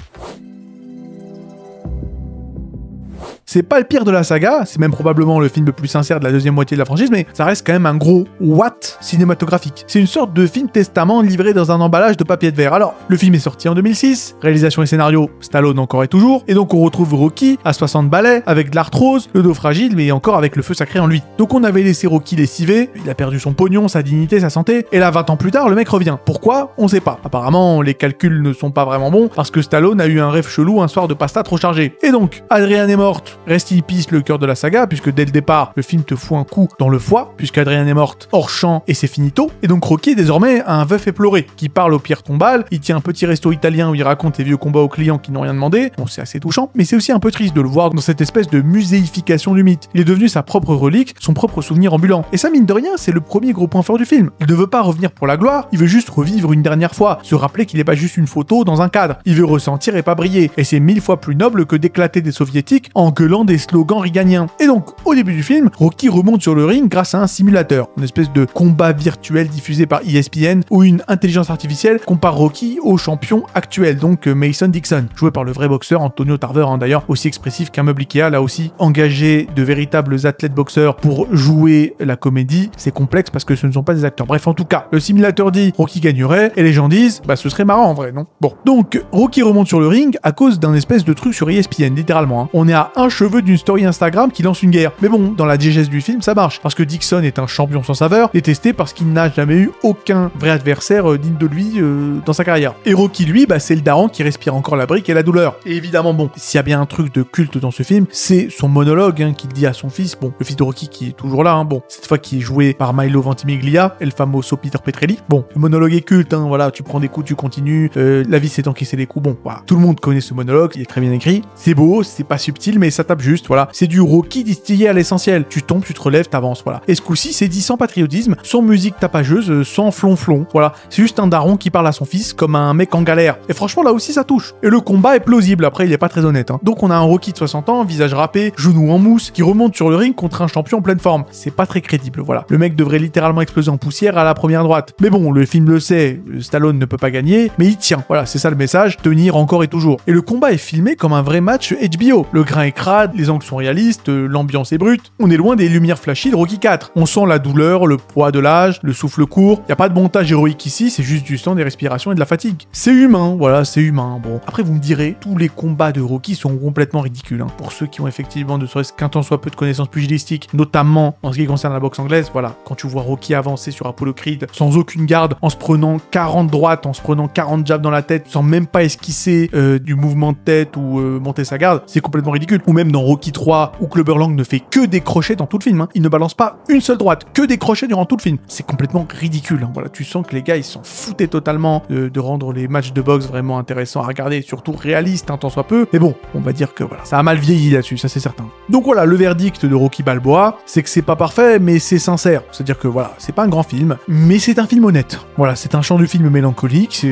C'est pas le pire de la saga, c'est même probablement le film le plus sincère de la deuxième moitié de la franchise, mais ça reste quand même un gros what cinématographique. C'est une sorte de film testament livré dans un emballage de papier de verre. Alors, le film est sorti en 2006, réalisation et scénario, Stallone encore et toujours, et donc on retrouve Rocky à 60 balais, avec de l'arthrose, le dos fragile, mais encore avec le feu sacré en lui. Donc on avait laissé Rocky lessivé, il a perdu son pognon, sa dignité, sa santé, et là 20 ans plus tard, le mec revient. Pourquoi? On sait pas. Apparemment, les calculs ne sont pas vraiment bons, parce que Stallone a eu un rêve chelou un soir de pasta trop chargé. Et donc, Adrian est morte. Rest in peace, le cœur de la saga, puisque dès le départ, le film te fout un coup dans le foie, puisqu'Adrienne est morte hors champ et c'est finito. Et donc Rocky est désormais un veuf éploré, qui parle aux pierres tombales, il tient un petit resto italien où il raconte ses vieux combats aux clients qui n'ont rien demandé. Bon, c'est assez touchant, mais c'est aussi un peu triste de le voir dans cette espèce de muséification du mythe. Il est devenu sa propre relique, son propre souvenir ambulant. Et ça, mine de rien, c'est le premier gros point fort du film. Il ne veut pas revenir pour la gloire, il veut juste revivre une dernière fois, se rappeler qu'il n'est pas juste une photo dans un cadre. Il veut ressentir et pas briller. Et c'est 1000 fois plus noble que d'éclater des soviétiques en gueulant des slogans riganiens. Et donc, au début du film, Rocky remonte sur le ring grâce à un simulateur, une espèce de combat virtuel diffusé par ESPN, où une intelligence artificielle compare Rocky au champion actuel, donc Mason Dixon, joué par le vrai boxeur Antonio Tarver, d'ailleurs aussi expressif qu'un meuble Ikea, là aussi engagé de véritables athlètes boxeurs pour jouer la comédie. C'est complexe parce que ce ne sont pas des acteurs. Bref, en tout cas, le simulateur dit Rocky gagnerait, et les gens disent bah ce serait marrant en vrai, non? Bon, donc Rocky remonte sur le ring à cause d'un espèce de truc sur ESPN, littéralement. On est à un cheveu d'une story Instagram qui lance une guerre. Mais bon, dans la diégèse du film, ça marche. Parce que Dixon est un champion sans saveur, détesté parce qu'il n'a jamais eu aucun vrai adversaire digne de lui dans sa carrière. Et Rocky, lui, c'est le daron qui respire encore la brique et la douleur. Et évidemment, bon, s'il y a bien un truc de culte dans ce film, c'est son monologue qu'il dit à son fils, bon, le fils de Rocky qui est toujours là, bon, cette fois qui est joué par Milo Ventimiglia, et le famoso Peter Petrelli. Bon, le monologue est culte, voilà, tu prends des coups, tu continues, la vie c'est encaisser les coups, bon, voilà. Tout le monde connaît ce monologue, il est très bien écrit, c'est beau, c'est pas subtil, mais ça tape frappe juste, voilà. C'est du Rocky distillé à l'essentiel. Tu tombes, tu te relèves, t'avances, voilà. Et ce coup-ci, c'est dit sans patriotisme, sans musique tapageuse, sans flonflon, voilà. C'est juste un daron qui parle à son fils comme un mec en galère. Et franchement, là aussi, ça touche. Et le combat est plausible, après, il est pas très honnête, hein. Donc on a un Rocky de 60 ans, visage râpé, genou en mousse, qui remonte sur le ring contre un champion en pleine forme. C'est pas très crédible, voilà. Le mec devrait littéralement exploser en poussière à la première droite. Mais bon, le film le sait, Stallone ne peut pas gagner, mais il tient. Voilà, c'est ça le message, tenir encore et toujours. Et le combat est filmé comme un vrai match HBO. Le grain est crade, les angles sont réalistes, l'ambiance est brute. On est loin des lumières flashy de Rocky 4. On sent la douleur, le poids de l'âge, le souffle court. Y a pas de montage héroïque ici, c'est juste du sang, des respirations et de la fatigue. C'est humain, voilà, c'est humain. Bon, après vous me direz, tous les combats de Rocky sont complètement ridicules, hein. Pour ceux qui ont effectivement ne serait-ce qu'un tant soit peu de connaissances pugilistiques, notamment en ce qui concerne la boxe anglaise, voilà, quand tu vois Rocky avancer sur Apollo Creed sans aucune garde, en se prenant 40 droites, en se prenant 40 jabs dans la tête, sans même pas esquisser du mouvement de tête ou monter sa garde, c'est complètement ridicule. Ou même dans Rocky 3, où Clubber Lang ne fait que des crochets dans tout le film, hein. Il ne balance pas une seule droite, que des crochets durant tout le film. C'est complètement ridicule, hein. Voilà, tu sens que les gars, ils s'en foutaient totalement de rendre les matchs de boxe vraiment intéressants à regarder, surtout réalistes, tant soit peu. Mais bon, on va dire que voilà, ça a mal vieilli là-dessus, ça c'est certain. Donc voilà, le verdict de Rocky Balboa, c'est que c'est pas parfait, mais c'est sincère. C'est-à-dire que voilà, c'est pas un grand film, mais c'est un film honnête. Voilà, c'est un chant du film mélancolique,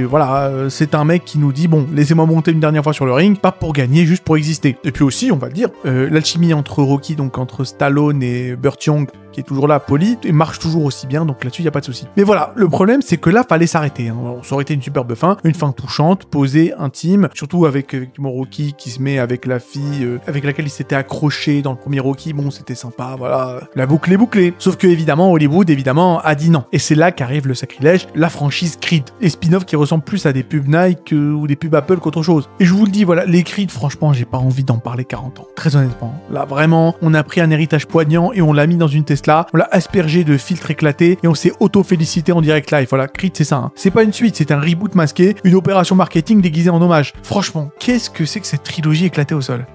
c'est un mec qui nous dit, bon, laissez-moi monter une dernière fois sur le ring, pas pour gagner, juste pour exister. Et puis aussi, on va le dire, l'alchimie entre Rocky, donc entre Stallone et Burt Young, qui est toujours là, poli, et marche toujours aussi bien, donc là-dessus, il n'y a pas de souci. Mais voilà, le problème, c'est que là, fallait s'arrêter, hein. Ça aurait été une superbe fin, une fin touchante, posée, intime, surtout avec mon Rocky qui se met avec la fille avec laquelle il s'était accroché dans le premier Rocky, bon, c'était sympa, voilà, la boucle est bouclée. Sauf que, évidemment, Hollywood, a dit non. Et c'est là qu'arrive le sacrilège, la franchise Creed. Et spin-off qui ressemblent plus à des pubs Nike ou des pubs Apple qu'autre chose. Et je vous le dis, voilà, les Creed, franchement, j'ai pas envie d'en parler 40 ans. Très honnêtement. Là, vraiment, on a pris un héritage poignant et on l'a mis dans une Tesla, on l'a aspergé de filtres éclatés et on s'est auto-félicité en direct live. Voilà, Creed, c'est ça, hein. C'est pas une suite, c'est un reboot masqué, une opération marketing déguisée en hommage. Franchement, qu'est-ce que c'est que cette trilogie éclatée au sol?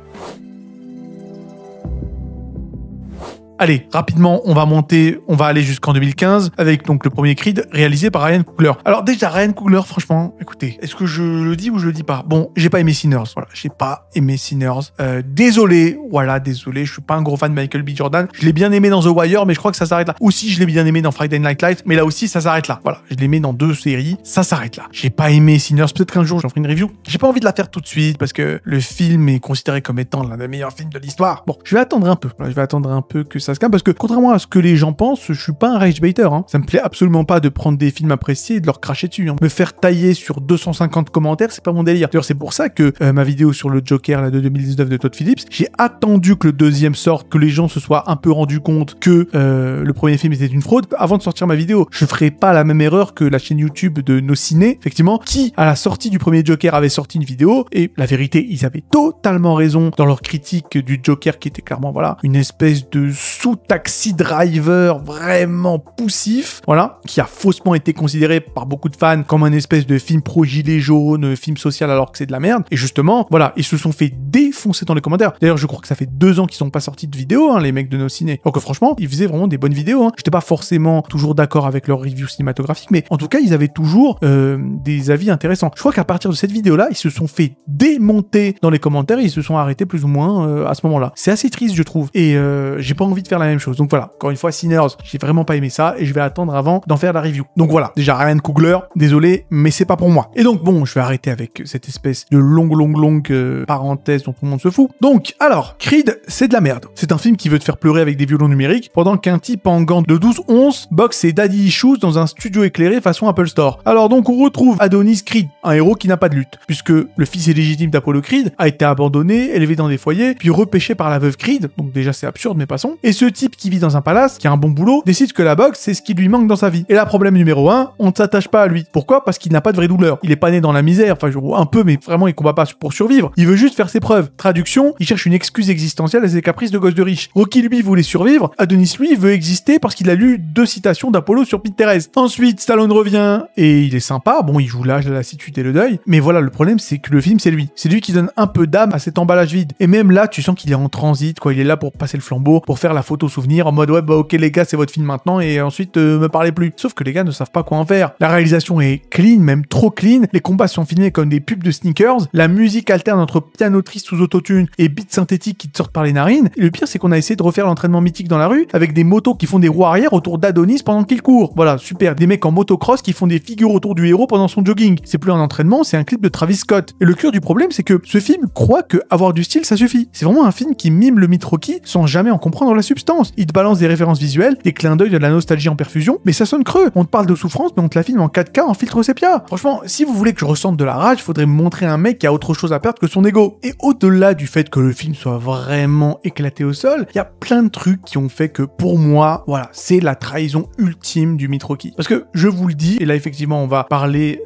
Allez, rapidement, on va aller jusqu'en 2015 avec donc le premier Creed réalisé par Ryan Coogler. Alors déjà, Ryan Coogler, franchement, écoutez, est-ce que je le dis ou je le dis pas? Bon, j'ai pas aimé Sinners, voilà, j'ai pas aimé Sinners. Désolé, je suis pas un gros fan de Michael B. Jordan. Je l'ai bien aimé dans The Wire, mais je crois que ça s'arrête là. Aussi, je l'ai bien aimé dans Friday Night Lights, mais là aussi, ça s'arrête là. Voilà, je l'ai aimé dans 2 séries, ça s'arrête là. J'ai pas aimé Sinners, peut-être qu'un jour j'en ferai une review. J'ai pas envie de la faire tout de suite parce que le film est considéré comme étant l'un des meilleurs films de l'histoire. Bon, je vais attendre un peu. Voilà, je vais attendre un peu que ça se calme parce que contrairement à ce que les gens pensent, je suis pas un rage baiter, hein. Ça me plaît absolument pas de prendre des films appréciés et de leur cracher dessus, hein. Me faire tailler sur 250 commentaires, c'est pas mon délire. D'ailleurs, c'est pour ça que ma vidéo sur le Joker là, de 2019 de Todd Phillips, j'ai attendu que le deuxième sorte, que les gens se soient un peu rendus compte que le premier film était une fraude avant de sortir ma vidéo. Je ferai pas la même erreur que la chaîne YouTube de Nos Ciné, effectivement, qui, à la sortie du premier Joker, avait sorti une vidéo, et la vérité, ils avaient totalement raison dans leur critique du Joker, qui était clairement, voilà, une espèce de sous-taxi driver vraiment poussif, voilà, qui a faussement été considéré par beaucoup de fans comme un espèce de film pro-gilet jaune, film social alors que c'est de la merde. Et justement, voilà, ils se sont fait défoncer dans les commentaires. D'ailleurs, je crois que ça fait 2 ans qu'ils sont pas sortis de vidéos, hein, les mecs de Nos Ciné. Donc franchement, ils faisaient vraiment des bonnes vidéos, hein. J'étais pas forcément toujours d'accord avec leurs reviews cinématographiques, mais en tout cas, ils avaient toujours des avis intéressants. Je crois qu'à partir de cette vidéo-là, ils se sont fait démonter dans les commentaires et ils se sont arrêtés plus ou moins à ce moment-là. C'est assez triste, je trouve. Et j'ai pas envie de faire la même chose. Donc voilà, encore une fois, Sinners, j'ai vraiment pas aimé ça et je vais attendre avant d'en faire la review. Donc voilà, déjà Ryan Coogler, désolé, mais c'est pas pour moi. Et donc bon, je vais arrêter avec cette espèce de longue parenthèse dont tout le monde se fout. Donc, alors, Creed, c'est de la merde. C'est un film qui veut te faire pleurer avec des violons numériques pendant qu'un type en gants de 12 onces boxe ses daddy issues dans un studio éclairé façon Apple Store. Alors donc on retrouve Adonis Creed, un héros qui n'a pas de lutte, puisque le fils illégitime d'Apollo Creed a été abandonné, élevé dans des foyers, puis repêché par la veuve Creed, donc déjà c'est absurde mais passons. Et ce type qui vit dans un palace, qui a un bon boulot, décide que la boxe c'est ce qui lui manque dans sa vie. Et là, problème numéro 1, on ne s'attache pas à lui. Pourquoi? Parce qu'il n'a pas de vraie douleur. Il est pas né dans la misère, enfin un peu, mais vraiment il combat pas pour survivre. Il veut juste faire ses preuves. Traduction, il cherche une excuse existentielle à ses caprices de gosse de riche. Rocky lui voulait survivre, Adonis lui veut exister parce qu'il a lu 2 citations d'Apollo sur Pinterest. Ensuite, Stallone revient et il est sympa, bon il joue l'âge, la lassitude et le deuil, mais voilà, le problème c'est que le film c'est lui. C'est lui qui donne un peu d'âme à cet emballage vide. Et même là, tu sens qu'il est en transit, quoi, il est là pour passer le flambeau, pour faire la photo souvenir en mode ouais bah ok les gars c'est votre film maintenant et ensuite me parlez plus. Sauf que les gars ne savent pas quoi en faire. La réalisation est clean, même trop clean, les combats sont filmés comme des pubs de sneakers, la musique alterne entre piano triste sous autotune et beats synthétiques qui te sortent par les narines, et le pire c'est qu'on a essayé de refaire l'entraînement mythique dans la rue avec des motos qui font des roues arrière autour d'Adonis pendant qu'il court. Voilà, super, des mecs en motocross qui font des figures autour du héros pendant son jogging. C'est plus un entraînement, c'est un clip de Travis Scott. Et le cœur du problème c'est que ce film croit que avoir du style ça suffit. C'est vraiment un film qui mime le mythe Rocky sans jamais en comprendre la substance. Il te balance des références visuelles, des clins d'œil de la nostalgie en perfusion, mais ça sonne creux. On te parle de souffrance, mais on te la filme en 4K en filtre sépia. Franchement, si vous voulez que je ressente de la rage, faudrait me montrer un mec qui a autre chose à perdre que son ego. Et au-delà du fait que le film soit vraiment éclaté au sol, il y a plein de trucs qui ont fait que pour moi, voilà, c'est la trahison ultime du mythe Rocky. Parce que je vous le dis, et là effectivement on va parler,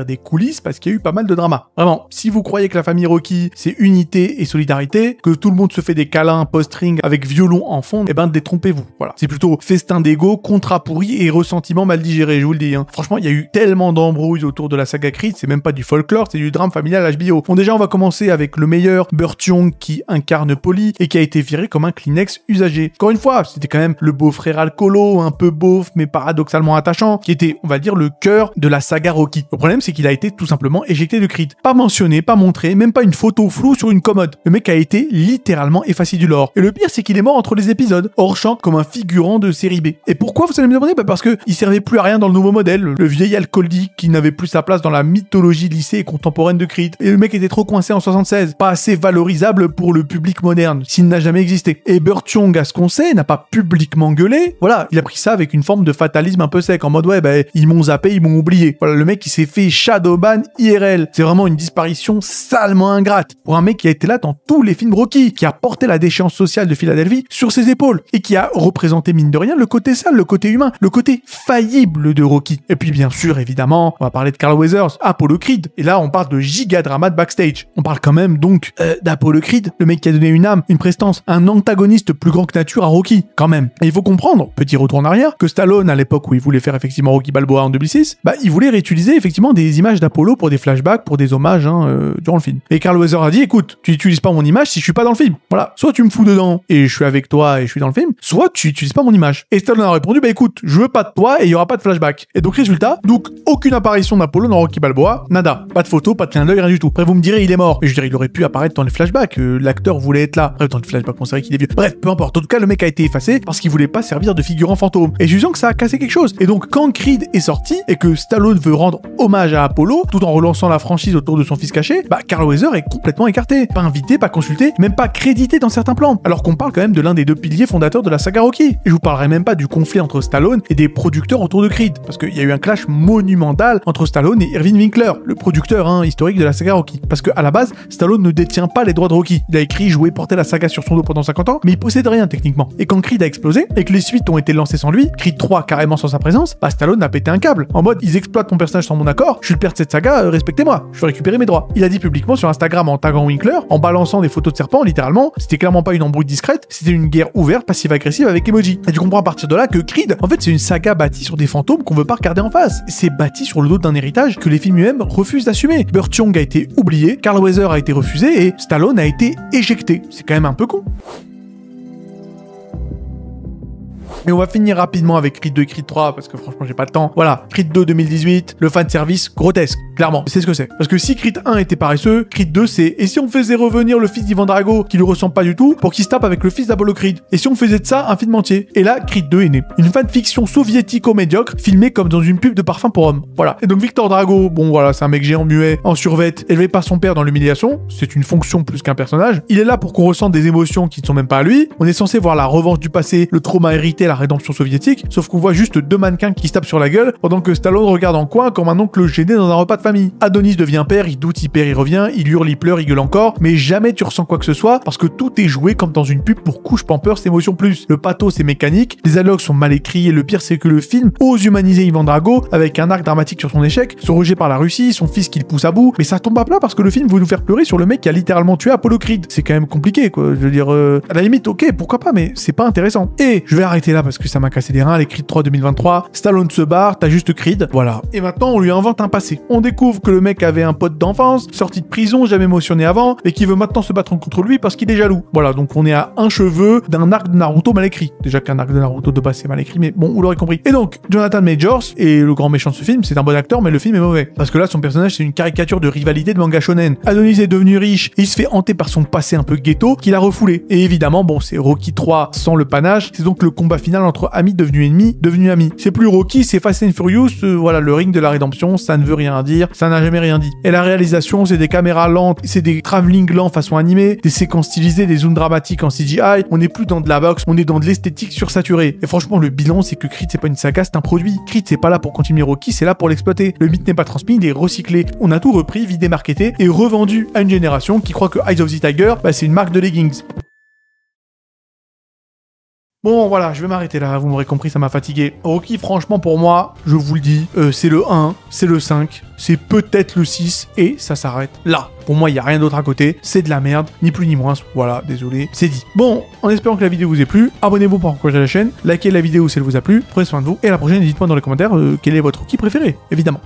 des coulisses, parce qu'il y a eu pas mal de drama. Vraiment, si vous croyez que la famille Rocky c'est unité et solidarité, que tout le monde se fait des câlins post-ring avec violon en fond, eh ben détrompez-vous. Voilà, c'est plutôt festin d'ego, contrat pourri et ressentiment mal digéré, je vous le dis. Franchement, il y a eu tellement d'embrouilles autour de la saga Creed, c'est même pas du folklore, c'est du drame familial HBO. Bon, déjà, on va commencer avec le meilleur, Burt Young, qui incarne Paulie et qui a été viré comme un Kleenex usagé. Encore une fois, c'était quand même le beau-frère alcoolo, un peu beauf, mais paradoxalement attachant, qui était, on va dire, le cœur de la saga Rocky. Le problème, c'est qu'il a été tout simplement éjecté de Creed. Pas mentionné, pas montré, même pas une photo floue sur une commode. Le mec a été littéralement effacé du lore. Et le pire, c'est qu'il est mort entre les épisodes, hors champ comme un figurant de série B. Et pourquoi, vous allez me demander? Bah parce que il servait plus à rien dans le nouveau modèle, le vieil alcoolique qui n'avait plus sa place dans la mythologie lycée et contemporaine de Creed. Et le mec était trop coincé en 76, pas assez valorisable pour le public moderne, s'il n'a jamais existé. Et Burt Young, à ce qu'on sait, n'a pas publiquement gueulé. Voilà, il a pris ça avec une forme de fatalisme un peu sec, en mode ouais, bah, ils m'ont zappé, ils m'ont oublié. Voilà, le mec qui s'est fait shadowban IRL. C'est vraiment une disparition salement ingrate pour un mec qui a été là dans tous les films Rocky, qui a porté la déchéance sociale de Philadelphie sur ses épaules et qui a représenté mine de rien le côté sale, le côté humain, le côté faillible de Rocky. Et puis bien sûr, évidemment, on va parler de Carl Weathers, Apollo Creed. Et là, on parle de giga drama de backstage. On parle quand même donc d'Apollo Creed, le mec qui a donné une âme, une prestance, un antagoniste plus grand que nature à Rocky, quand même. Et il faut comprendre, petit retour en arrière, que Stallone, à l'époque où il voulait faire effectivement Rocky Balboa en 2006, bah il voulait réutiliser effectivement des images d'Apollo pour des flashbacks, pour des hommages durant le film. Et Carl Weathers a dit, écoute, tu n'utilises pas mon image si je suis pas dans le film. Voilà, soit tu me fous dedans et je suis avec toi et je suis dans le film, soit tu n'utilises pas mon image. Et Stallone a répondu, bah écoute, je veux pas de toi et il y aura pas de flashback. Et donc résultat, donc aucune apparition d'Apollo dans Rocky Balboa, nada, pas de photo, pas de clin d'œil, rien du tout. Après vous me direz il est mort, et je dirais il aurait pu apparaître dans les flashbacks, l'acteur voulait être là. Bref, dans les flashbacks on savait qu'il est vieux. Bref, peu importe. En tout cas le mec a été effacé parce qu'il voulait pas servir de figurant fantôme. Et je sens que ça a cassé quelque chose. Et donc quand Creed est sorti et que Stallone veut rendre hommage à Apollo tout en relançant la franchise autour de son fils caché, bah Carl Weathers est complètement écarté, pas invité, pas consulté, même pas crédité dans certains plans. Alors qu'on parle quand même de l'un des deux piliers fondateurs de la saga Rocky. Et je vous parlerai même pas du conflit entre Stallone et des producteurs autour de Creed, parce qu'il y a eu un clash monumental entre Stallone et Irving Winkler, le producteur historique de la saga Rocky. Parce qu'à la base, Stallone ne détient pas les droits de Rocky. Il a écrit, joué, porté la saga sur son dos pendant 50 ans, mais il possède rien techniquement. Et quand Creed a explosé, et que les suites ont été lancées sans lui, Creed 3 carrément sans sa présence, bah Stallone a pété un câble. En mode, ils exploitent mon personnage sans mon accord, je suis le père de cette saga, respectez-moi, je veux récupérer mes droits. Il a dit publiquement sur Instagram en taguant Winkler, en balançant des photos de serpents, littéralement, c'était clairement pas une embrouille discrète, c'était une guerre ouverte, passive-agressive avec emoji. Et tu comprends à partir de là que Creed, en fait, c'est une saga bâtie sur des fantômes qu'on veut pas regarder en face. C'est bâti sur le dos d'un héritage que les films eux-mêmes refusent d'assumer. Burt Young a été oublié, Carl Weathers a été refusé et Stallone a été éjecté. C'est quand même un peu con. Mais on va finir rapidement avec Creed 2 et Creed 3 parce que franchement j'ai pas le temps. Voilà, Creed 2 2018, le fanservice grotesque, clairement, c'est ce que c'est. Parce que si Creed 1 était paresseux, Creed 2 c'est et si on faisait revenir le fils d'Ivan Drago qui lui ressemble pas du tout pour qu'il se tape avec le fils d'Apollo Creed. Et si on faisait de ça un film entier. Et là Creed 2 est né. Une fanfiction soviético-médiocre filmée comme dans une pub de parfum pour hommes. Voilà. Et donc Victor Drago, bon voilà, c'est un mec géant muet, en survêt, élevé par son père dans l'humiliation, c'est une fonction plus qu'un personnage. Il est là pour qu'on ressente des émotions qui ne sont même pas à lui. On est censé voir la revanche du passé, le trauma hérité, la rédemption soviétique, sauf qu'on voit juste deux mannequins qui se tapent sur la gueule pendant que Stallone regarde en coin comme un oncle gêné dans un repas de famille. Adonis devient père, il doute, il perd, il revient, il hurle, il pleure, il gueule encore, mais jamais tu ressens quoi que ce soit parce que tout est joué comme dans une pub pour couche Pampers émotion plus. Le pathos c'est mécanique, les dialogues sont mal écrits et le pire c'est que le film ose humaniser Ivan Drago avec un arc dramatique sur son échec, son rejet par la Russie, son fils qu'il pousse à bout, mais ça tombe à plat parce que le film veut nous faire pleurer sur le mec qui a littéralement tué Apollo Creed. C'est quand même compliqué quoi, je veux dire, à la limite ok, pourquoi pas, mais c'est pas intéressant. Et je vais arrêter là parce que ça m'a cassé les reins, les Creed 3 2023, Stallone se barre, t'as juste Creed, voilà. Et maintenant on lui invente un passé. On découvre découvre que le mec avait un pote d'enfance, sorti de prison, jamais émotionné avant, et qui veut maintenant se battre contre lui parce qu'il est jaloux. Voilà, donc on est à un cheveu d'un arc de Naruto mal écrit. Déjà qu'un arc de Naruto de base c'est mal écrit, mais bon, vous l'aurez compris. Et donc, Jonathan Majors est le grand méchant de ce film, c'est un bon acteur, mais le film est mauvais. Parce que là, son personnage, c'est une caricature de rivalité de manga shonen. Adonis est devenu riche, et il se fait hanter par son passé un peu ghetto, qu'il a refoulé. Et évidemment, bon, c'est Rocky 3 sans le panache, c'est donc le combat final entre amis devenus ennemis, devenus amis. C'est plus Rocky, c'est Fast and Furious, voilà, le ring de la rédemption, ça ne veut rien dire, ça n'a jamais rien dit. Et la réalisation, c'est des caméras lentes, c'est des travelling lents façon animée, des séquences stylisées, des zooms dramatiques en CGI, on n'est plus dans de la boxe, on est dans de l'esthétique sursaturée. Et franchement, le bilan, c'est que Creed, c'est pas une saga, c'est un produit. Creed, c'est pas là pour continuer Rocky, c'est là pour l'exploiter. Le mythe n'est pas transmis, il est recyclé. On a tout repris, vidé, marketé et revendu à une génération qui croit que Eyes of the Tiger, c'est une marque de leggings. Bon, voilà, je vais m'arrêter là, vous m'aurez compris, ça m'a fatigué. Rocky, franchement, pour moi, je vous le dis, c'est le 1, c'est le 5, c'est peut-être le 6, et ça s'arrête là. Pour moi, il n'y a rien d'autre à côté, c'est de la merde, ni plus ni moins, voilà, désolé, c'est dit. Bon, en espérant que la vidéo vous ait plu, abonnez-vous pour encourager la chaîne, likez la vidéo si elle vous a plu, prenez soin de vous, et à la prochaine, dites-moi dans les commentaires quel est votre Rocky préféré, évidemment.